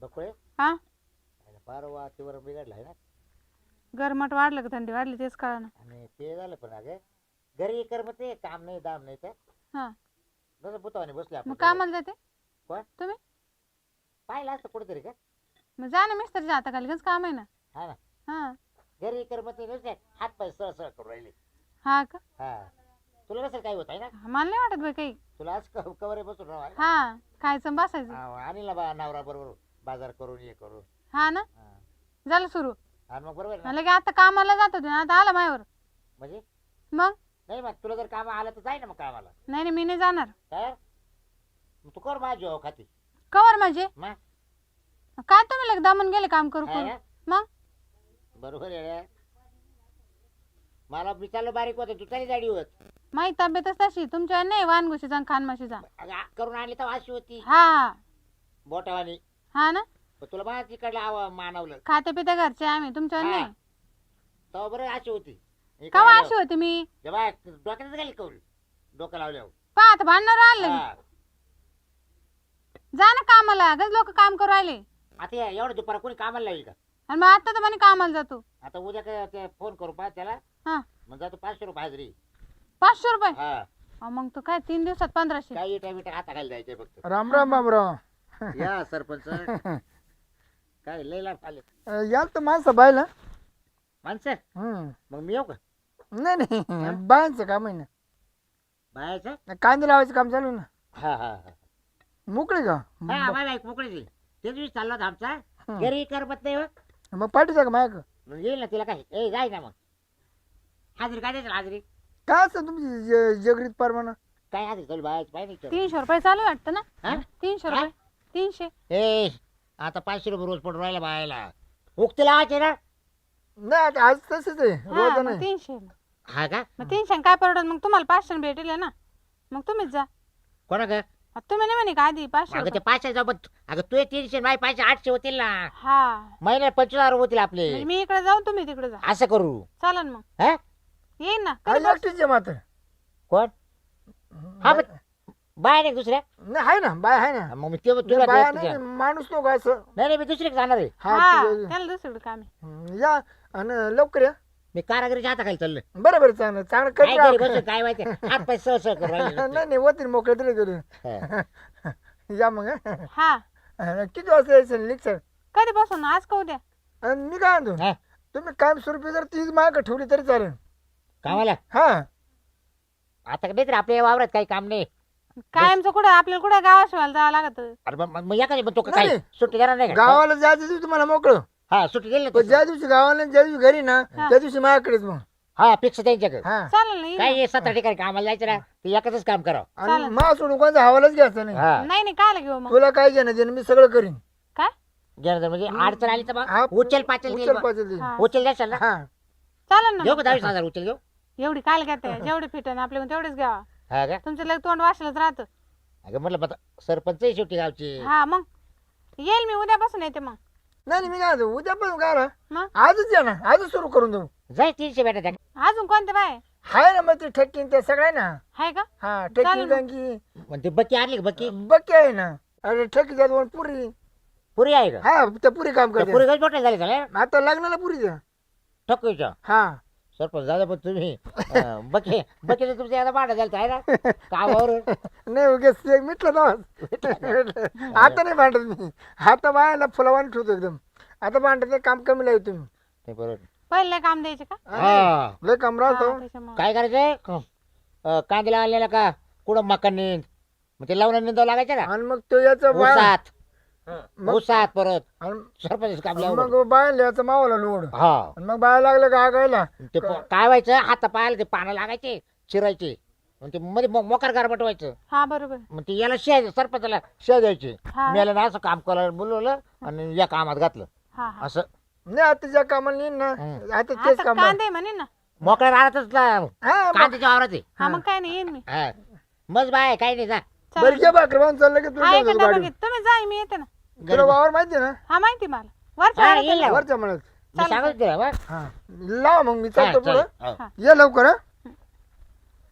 बकुळे हा फार वातीवर बिघडलाय ना. गरमट वाढलं का थंडी वाढली तेच कळना. आणि ते झालं पण अगं घरी करमत नाही काम नाही दाम नाही तर हा जसं बुतावाने बसले आपण मग कामाला जाते कोण तुम्ही? पाहिलं असतं कुठेतरी का. मग जा ना मिस्त्रीच्या हाताखाली गंज काम आहे ना. हा ना हा घरी करमत नाही नुसते हात पाय सळ सळ करून राहिले. हा का हा तुला नसेल काही होत आहे ना. मला नाही वाटत बाई काही. तुला आज कवर बसून राहा हा खायचं बसायचं. आणि बा नवरा बरोबर बाजार करून ये करून. हा ना हा. झालं सुरू. आणि मग बरोबर ना. लगे आता कामाला जात होते ना आता आला माझ्यावर. म्हणजे मग नाही मग तुला जर काम आलं तर जाय ना मग कामाला. नाही नाही मी नाही जाणार. काय मग तू कर माझी हो खाती कवर माझे मग काय तुम्ही लगे दमून गेले काम करू हा करू. ना? मग बरोबर आहे रे. मला विचारलं बारीक होत तू तरी जाडी होत. माझी तब्येतच तशी तुमच्या नाही वानगुशीचा आणि खानमाशीचा. करून आणली तर अशी होती हा बोटावानी. हा ना पण तुला माझ्या तिकडलं मानवलं खाते पिते घरचे आम्ही तुमच्या हा. नाही. तेव्हा बरं अशी होती. हे कवा काय अशी होती मी जेव्हा डोक्यातच गेली कौल डोकं लावल्यावर. पाहत भांडणार आले. हा. जा ना कामाला गज लोक काम करू राहिले. आता एवढं दुपारा कोणी कामाला लावेल का. आणि मग आता तर म्हणे कामाला जातो. आता उद्या ते फोन करू पा त्याला हा मग जातो 500 रुपये हाजरी. 500 रुपये हा अहो, मग तो काय 3 दिवसात 1500. काही इटा बिटा हाता खाली जायचे फक्त. राम राम बाबराव. या सरपंच काय लय लाट आले याल तर माणसं बायला. माणसं. मग मी येऊ का नाही नाही बायांचं काम आहे ना. बायाचं. कांदे लावायचं काम चालू आहे ना. हा हा हा मोकळे का हा माझा एक मोकळीच आहे. तेच दिवस चालला होता आमचा घरी करमत नाही हो. मग पाठीचा का मायक मग येईल ना तिला काय ए जाय ना मग हाजरी काय द्यायचं हाजरी. काय असतं तुमची जगरीत परवाना. काय हाजरी चालू बायाच पाहिजे 300 रुपये चालू आहे वाटतं ना. हा? 300 रुपये 300. ए आता 500 रुपये रोज पडून राहिला बायाला उगते लावायचे ना. नाही आता आज तसंच आहे हा रोज मग नाही. 300 हा का मग 300 काय परवडत मग तुम्हाला 500 भेटेल ना. मग तुम्हीच जा. कोणा का आता तुम्ही नाही म्हणे का आधी 500 अगं ते रुपये. 500 जाऊ पण अगं तू 300 माझे 500 800 होतील ना. हा महिन्यात 25,000 होतील आपले. म्हणजे मी इकडे जाऊ तुम्ही तिकडे जा असं करू चालन मग हा येईन ना. हा, कधी बस- एकटीच मात्र कोण हा पण बाया नाही दुसऱ्या. नाही आहे ना बाय आहे ना. मग मी ते तुला बाया नाही नाही माणूस नको असं. नाही मी दुसरीकडे जाणार आहे. हा हा ठीक त्याला दुसरीकडे काम आहे. आहे. या आणि लवकर या. मी कारागिरीच्या हाताखाली चाललोय. बरं बरं चांगलं चांगलं काय कधी घरी बसून काय माहिती हात पाय सह सह करून राहिले नाही नुसते. नाही होतील मोकळे तरी करू. हा. या मग हं. हा किती वाजता यायचं लिक्सर. कधी बसून आज का उद्या. आणि मी काय म्हणतो हा, तुम्ही कायम स्वरूपी जर तीच माग ठेवली तरी चालेल. कामाला हा आता नाही तर आपल्या वावरात काही काम नाही. कायमचं कुठं आपल्याला कुठं गावाशिवायला जावं लागत. अरे मग या का तो नाही. काय सुट्टी देणार नाही का. गावाला जायचं दिवशी तुम्हाला मोकळं. हा सुट्टी दिली ना पण तसं. ज्या दिवशी गावाला आणि ज्या दिवशी घरी ना हा. त्या दिवशी माझ्याकडेच मग. हा फिक्स त्यांच्याकडे. हा चालेल ना येईन काय ना. हे 7 ठिकाणी कामाला जायचं ना ते एकाच काम करावं. आणि चालेल. मा सोडून कोणता हवालाच घ्यायचा नाही. हा नाही नाही काय घेऊ मग तुला काय घेणं देणं मी सगळं करीन. काय जर म्हणजे अडचण आली तर हा, मग उचल पाचल देईल उचल मग. पाचल देईन. हा. उचल द्याल ना. हा चालेल ना घेऊ मग. का 22,000 उचल घेऊ. एवढी काल घेते जेवढे फिटन आपल्या तेवढेच घ्यावा. हा का तुमचं लग तोंड वाशलच राहतं. अगं म्हटलं आता सरपंच आहे शेवटी गावचे. हा मग येईल मी उद्यापासून येते मग. नाही नाही, मी काय म्हणतो उद्या पण काय ना मग आजच या ना आजच सुरू करून देऊ. जाय 300 भेटा अजून कोणते बाय हाय ना मग ते ठेकीन ते सगळं आहे ना. आहे का. हा चालेल ठेकी मग. गंगी म्हणते बक्की आणली का बक्की बक्की आहे ना. अरे ठेकी जात दोन पुरी. पुरी आहे का हा त्या पुरी काम करते. पुरी काही मोठे झाले झाले आता लग्नाला पुरी द्या. ठकूच्या हा सरपंच दादा पण तुम्ही बके बके तुमच्या आता भाडं झालं आहे ना कामावर. नाही उगेच ते मिटलं ना. आता नाही भांडत मी. आता बायाला फुलावानी ठेवतो एकदम. आता भांडत काम कमी लावतो तुम्ही. ते बरोबर. पहिले काम द्यायचे का. हा लय काम राहतो. हा, त्याच्यामुळं. काय करायचंय कांद्याला आणलेला का कुठं मकान नेंद मग ते लावून निंदावं लागायचं ना. आणि मग तो याचा बाया ऊसात मग- ऊसात परत आणि सरपंच काम लावून. मग बाया याचा मावाला लोड. हा आणि मग बाया लागलं का गायला. ते काय व्हायचं हाता पायाला ते पानं लागायचे चिरायचे मग ते मध्ये मोकार गारबट व्हायचं. हा बरोबर. मग ते याला शेज सरपंचाला शेज द्यायचे. हा मी याला ना असं काम करायला बोलवलं आणि या कामात घातलं हा हा. असं नाही आता ज्या कामाला येईन ना हं. आता तेच आता काम कांदे म्हणे ना. मोकळ्या राहतच हा मग- कांद्याच्या वावरात आहे. हा मग काय नाही येईन मी. हा. मग बाय काही नाही जा बरं घे भाकर बांधून चाललं की तुला आहे घेऊन का जातो डबा गाडी. घेत तुम्ही जा मी येते ना. तुला वावर माहिती ना हा माहिती मला वरच्या हा, वाड्यात येईल आहे. ना. वरच्या म्हणत. मी सांगत तुला बा. हा लाव मग मी चालतो हा, पुढं. चल. हो. हा. ये लवकर हा.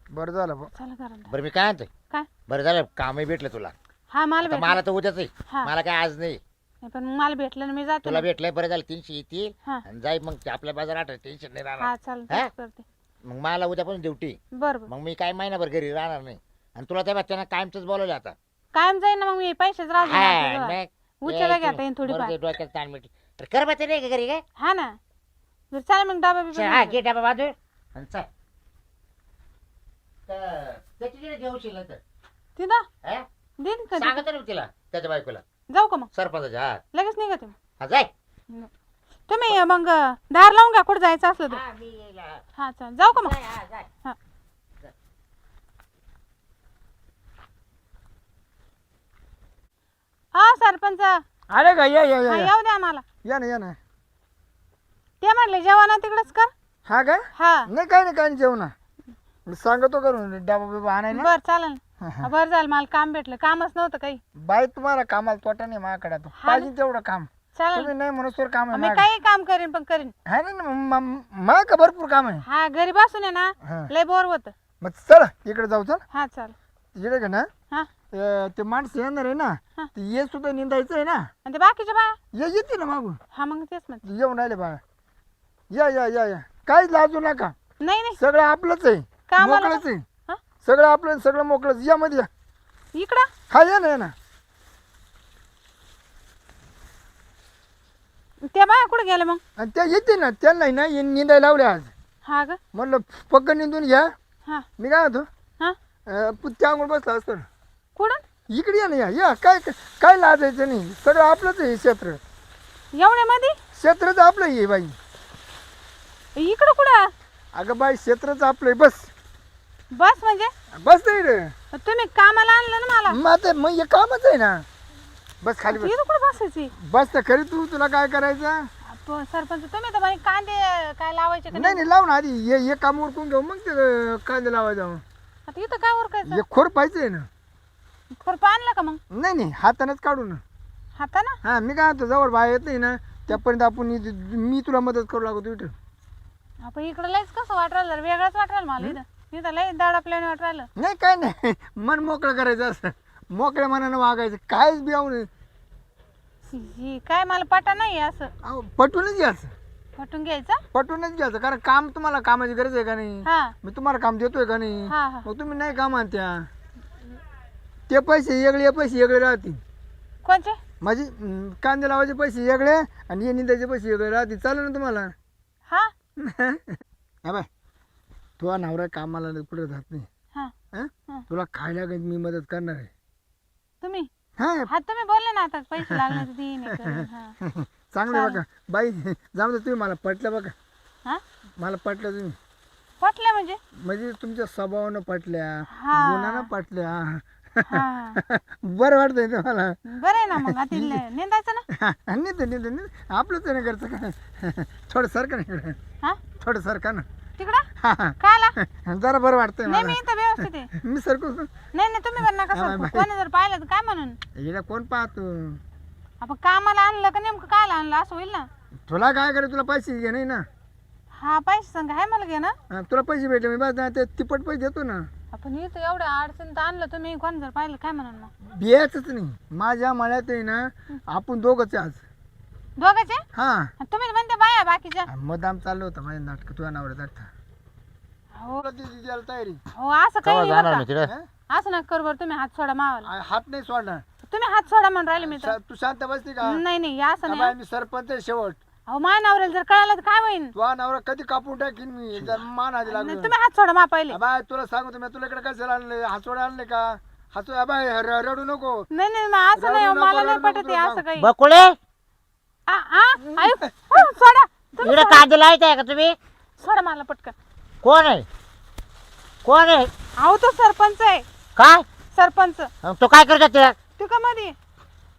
बरं झालं बुवा. चला घरात. बरं मी काय म्हणतोय काय बरं झालं कामही भेटलं तुला. हा मला आता भेटलं. मला तर उद्याच आहे हा. मला काय आज नाही. पण मला भेटलं ना मी जाते तुला ना. भेटलंय बरं झालं 300 येतील हा आणि जाई मग ते आपल्या बाजारात टेन्शन नाही राहणार हा चालेल हा? तसंच करते. मग मला उद्यापासून ड्युटी बरं मग मी काय महिनाभर घरी राहणार नाही आणि तुला त्या त्यांना कायमच बोलवलं आता कायम जाईन ना मग मी पैसेच राहते ना हा, आपल्याजवळ. मग उचलला यायचं. घेता येईन बरं थोडीफार. ते डोक्यात ताण मिटली तर कर बा ते नाही का घरी काय हा ना बरं चालेल मग डबा चल, हा बिबा घे डबा बाजू आणि चल तर त्याची तिला घेऊशील तर तिथं हा? देईन का सांगत ना तिला त्याच्या बायकोला जाऊ का मग सरपंचाच्या हा लगेच निघते मग. हा जाय तुम्ही मग दार लावून घ्या कुठं जायचं असलं तर. हा, मी येईल, हा. हा चालेल जाऊ का मग. जाय, हा, जाय. हा हा सरपंच हा अरे का या या या या. येऊ द्या आम्हाला. या ना या ना. ते म्हटले जेवण तिकडच कर. हा काय हा नाही काय नाही काय नाही जेवणा मी सांगतो करून डबा बिबा आणायला बर चालेल बर झालं मला काम भेटलं कामच नव्हतं काही. बाई तुम्हाला कामाला तोटा नाही माझ्याकडे आता. हा पाहिजे तेवढं काम चालेल तुम्ही नाही म्हणून तर काम आहे मी माझ्याकडे. काही काम करीन पण करीन. हा ना मग का भरपूर काम आहे. हा घरी बसून आहे ना हा. लय बोर होत. मग चल इकडे जाऊ चल हा चालेल. इकडे का ना हा ते माणसं येणार आहे ना हा. ते ये सुद्धा निंदायचं आहे ना आणि ते बाकीच्या बाया ये येते ना मागून हा मग तेच म्हणते. येऊन राहिले बा या या या या काहीच लाजू नका नाही नाही सगळं आपलंच आहे कामाला मोकळंच आहे हा? सगळं आपलं सगळं मोकळंच या मध्ये या इकडं हा या ना या ना त्या बाया कुठे गेल्या मग. आणि त्या येते ना त्यांना ना निंदायला लावले आज हा ग म्हणलं पक्क निंदून घ्या हा मी काय होतो हा त्या अंगून बसला असतो ना. कुठं इकडे या ना या काय काय लाजायचं नाही सगळं आपलंच आहे हे क्षेत्र एवढ्या मध्ये क्षेत्रच आपलं आहे बाई इकडं कुठं अगं बाई क्षेत्रच आपलं आहे बस बस म्हणजे बस नाही रे तुम्ही कामाला आणलं ना मला. मग हे कामच आहे ना बस खाली बस इथं कुठं बसायची. बस तर खरी तुला काय करायचं सरपंच तुम्ही तर म्हणे कांदे काय लावायचे का नाही नाही लावून आधी हे काम उरकून घेऊ मग ते कांदे लावायचं आता इथं काय उरकायचं. हे खोर पाहिजे आहे ना खुरपा आणला का मग नाही नाही हातानंच काढू ना हाताना. हा मी काय म्हणतो जवळ बाहेर येत नाही ना त्यापर्यंत आपण मी तुला मदत करू लागतो इथं आपण इकडं लयच कसं वाट राहिलं वेगळंच वाट राहिलं मला इथं इथं लय दाड आपल्याने वाट राहिलं. नाही काय नाही मन मोकळं करायचं असं मोकळ्या मनानं वागायचं काहीच बियाव नाही ही काय मला पटा नाही असं अहो, पटूनच घ्यायचं पटून घ्यायचं. पटूनच घ्यायचं कारण काम तुम्हाला कामाची गरज आहे का नाही हा मी तुम्हाला काम देतोय का नाही हा हा मग तुम्ही नाही काम आणत्या ते पैसे वेगळे हे पैसे वेगळे राहतील कोणचे. माझी कांदे लावायचे पैसे वेगळे आणि हे निंदाचे पैसे वेगळे राहतील चालेल ना तुम्हाला हा हा बाय तुझा नवरा कामाला पुढे जात नाही हा हं? हा. तुला खायला काही मी मदत करणार आहे तुम्ही हा हा तुम्ही बोलले ना आता पैसे लागले तर देईन हे करीन. हा चांगलं आहे बघा बाई जाऊ दे तुम्ही मला पटलं बघा हा मला पटलं तुम्ही पटले म्हणजे. म्हणजे तुमच्या स्वभावानं पटल्या हा. गुणानं पटल्या हा बरं वाटतंय तुम्हाला बरं आहे ना मग आता निंदायचं ना. नाही तर नाही तर आपलंच आहे ना घरचं काय थोडं सरका ना इकडे हा थोडं सरका ना तिकडं काला. जरा बरं वाटतंय नाही मी मला इथं व्यवस्थित आहे. मी सरकू नाही नाही तुम्ही बरं नका सरकू. कोणी जर पाहिलं तर काय म्हणून. हिला कोण पाहतो आपण कामाला आणलं का नेमकं कायला आणलं असं होईल ना. तुला काय करे तुला पैसे घे नाही ना हा पैसे संग आहे मला घे ना. हा, तुला पैसे भेटले मी बस ना ते तिप्पट पैसे देतो ना आपण इथं एवढ्या अडचणीत आणलं तुम्ही कोण जर पाहिलं काय म्हणून मग. बियाचंच नाही माझ्या मळ्यात आहे ना आपण दोघंच आहे आज दोघांचे. हा आणि तुम्ही म्हणते बाया बाकीच्या. मदाम चाललं होतं माझ्या नाटक तुझ्या नावावर नाटक हो द्यायला तयारी हो असं काही केव्हा नाही जाणार बरं मी का. तिकडे हं? असं नका करू बरं तुम्ही हात सोडा मावाला. हात नाही सोडणार तुम्ही हात सोडा म्हणून राहिले मी तर. तू शांत बसती का नाही नाही असं का नाही. बाई, मी सरपंच आहे शेवट अहो माझ्या नवऱ्याला जर कळालं तर काय होईल. तुझा नवरा कधी कापून टाकीन मी जर मान आधी नाही, लागलो तुम्ही हात सोडा मा पहिले. बाय तुला सांगतो मी तुला इकडे कशाला आणले हातोडे आणले का हातोडे बाय रडू नको नाही नाही मग असं नाही रडू नको, मला नाही रडू नको पटत तुला आहे असं सांग. काही. बकुळे आयु, हो, सोडा तुम्ही इकडे कांदे लावायचे का तुम्ही सोडा मला पटकन. कोण आहे कोण आहे अहो तो सरपंच आहे. काय सरपंच अन तो काय करतो ते तू का मध्ये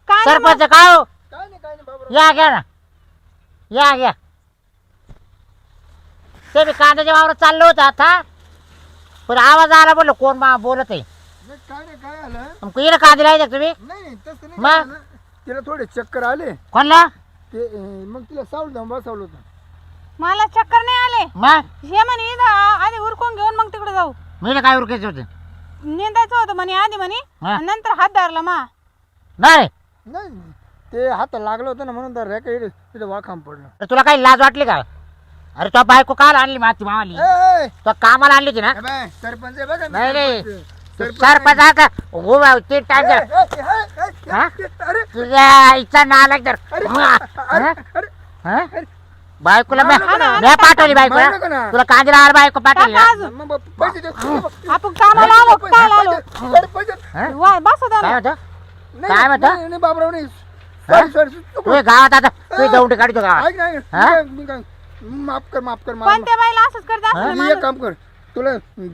काय नाही सरपंच काय हो काय नाही बाबा या घ्या ना या घ्या ते मी कांद्याच्या वावरात चाललो होतं आता पण आवाज आला बोललो कोण बोलत आहे नाही, काय नाही काय आलं मग इकडे कांदे लावायचे का तुम्ही नाही तसं नाही मग? काय झालं. तिला थोडे चक्कर आले कोणला ते मग तिला सावळ जाऊन बसवलं होतं मला चक्कर नाही आले. मग हे म्हणे इथं आधी उरकून घेऊन मग तिकडे जाऊ. मी काय उरकायचं होतं निंदायचं होतं म्हणे आधी म्हणे हा. आणि नंतर हात धरला मा. नाही नाही ते हात लागलं होतं ना म्हणून तर रेका इथे वाखाम पडलं. अरे तुला काही लाज वाटली का? अरे तो बायको काल आणली माती मावाली, ए, तो कामाला आणली होती ना? ए बाय, सरपंच आहे बघा मी, नाही नाही सरपंच. सरपंच आता हो ते टाइम ए, ए, ए, हा? अरे तुझ्या आईचा नालायक तर अरे अरे हा? बायकोला मारू नका ना. मी पाठवली मारू नका बायको ना. तुला कांदीला बायको पाठवली ना? टाका अजून. मग पैसे दे. आपण कामाला आलो काय आलो सरपंच. हा? बसू द्या काय ना. म्हणतो? नाही, काय म्हणतो? नाही, नाही, बाबराव नाही. सॉरी, सॉरी, तू गावात आता तू दौंडी काढतो गावात. ऐक नाही, हा? मी काय- माफ कर, माफ कर, पण त्या बाईला असंच करत हा? असं मी एक काम कर, तुला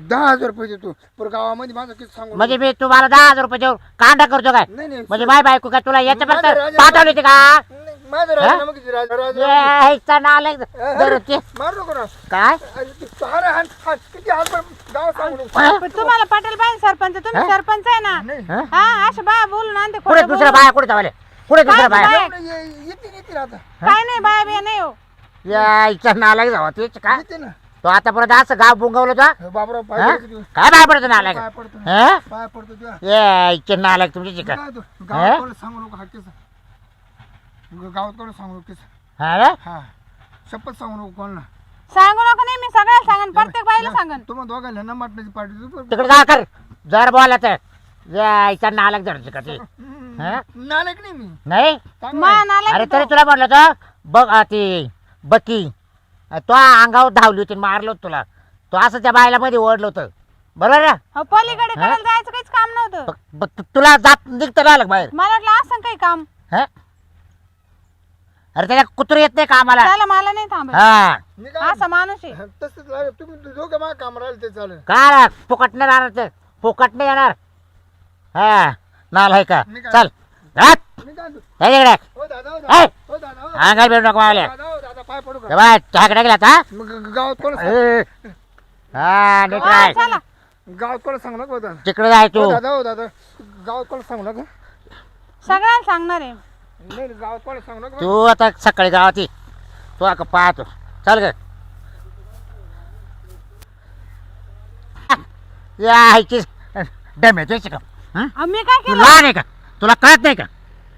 10,000 रुपये देतो पण गावामध्ये माझं किती सांगू म्हणजे मी तुम्हाला 10,000 रुपये देऊ कांदा करतो काय? नाही नाही म्हणजे माय बायको काय तुला याच्या माझं राजा- पाठवली होती का? नाही, माझं राजीनामा किती राजा यायचा नालायक बरं ते मारू नको ना. काय? अरे तू हार हार हार किती हार पण गाव सांगू नको. हा? पण तुम्हाला पटेल पाहिजे सरपंच, तुम्ही हा? सरपंच आहे ना. नाही हा? हा अशा बाया बोलून आणते कुठे खोटं दुसऱ्या बोलून. बाया कुठे जावले? कुठे दुसऱ्या काय बाया? बाया? येते आता काय नाही बाया बिया नाही हो. यायचा नालायक जावा तेच काय? येते ना. तो आतापर्यंत असं गाव बुंगवलं तो हे बाबराव पाय हा? पडतो तू. काय बाय पडतो नालायक? पाय पडतो हा? पाय पडतो तुझ्या. यायचे नालायक तुमची चिकन काय तू गावात कोणाला सांगू नको हक्कीच गावात कोणाला सांगू नको किस्सा. हा रे? हा शपथ सांगू नको कोणाला. सांगू नका नाही, मी सगळ्याला सांगन, प्रत्येक बाईला सांगन. तुम्हाला दोघांना ना मटणाची पार्टी देतो. तिकडे जा कर जर बोला तर यायचा नालायक जर चिकन ते हा? नालायक नाही मी नाही चांगला मा आहे. नालायक अरे तो. तरी तुला म्हटलं तर बघ ती बकी तो अंगावर धावली होती आणि मारलं होतं तुला. तो असं त्या बायला मध्ये ओढलं होतं बरोबर ना? हो, पलीकडे करायला जायचं काहीच काम नव्हतं. तुला जात निघतं राहिलं बाहेर मला वाटलं असं काही काम. हा? अरे त्याला कुत्र येत नाही का आम्हाला? त्याला मला नाही थांबत. हा मी काय असा माणूस आहे. तसंच लागेल. तुम्ही दोघं मला काम राहील ते चालेल. काय फुकट नाही राहणार ते फुकट नाही येणार. हा नाल आहे का? मी काय- चल हट. मी काय म्हणतो, त्याच्याकडे हो दादा, हो ऐ! दादा, हो दादा, हो दादा, अंगाई भेटू नको मावल्या दादा, हो दादा, पाय पडू का? तेव्हा चहाकडे गेला आता मग गावात कोण हा नीट हा, राह. चला गावात कोण सांगू नका दादा. तिकडे जाय हो तू दादा, हो दादा, गावात कोण सांगू नका. सगळ्यांना सांगणार आहे. नाही गावात कोण सांगू नका. तू आता सकाळी गावात ये. तू आता पाहतो चल ग यायची डॅमेज का? हं? अहो, मी काय तू केलं? लहान आहे का? तुला कळत नाही का?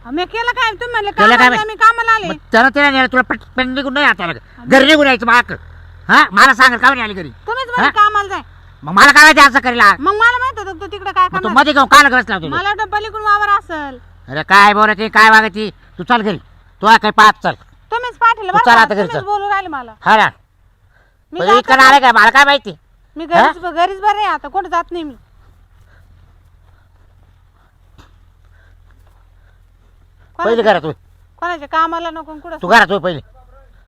अहो, मी केलं काय? तुम्ही म्हणले केलं काय कामाला मी? मी कामाला आले. मग त्यानं तिला नेलं तुला पेन निघून नाही आता घरी निघून यायचं माक. हा मला सांग का नाही आली घरी? तुम्हीच म्हणजे कामाला जाय. मग मला काय माहिती असं करीला? मग मला माहित होतं तू तिकडे काय मग तू करणार. मध्ये घेऊन काल घरच लावतो तू? मला वाटतं पलीकडून वावर असेल. अरे काय बोलत काय वागती तू चल घरी. तू काय पाहत चल. तुम्हीच पाठवलं तू बरं चल का? आता घरी तुम्हीच चल. बोलू राहिले मला. हा ना मी पण जात इकडं नाही. आलं काय मला काय माहिती? मी घरीच बरं आहे आता, कुठं जात नाही मी. पहिले घरात होय कोणाच्या कामाला नको कुठं. तू घरात होय पहिले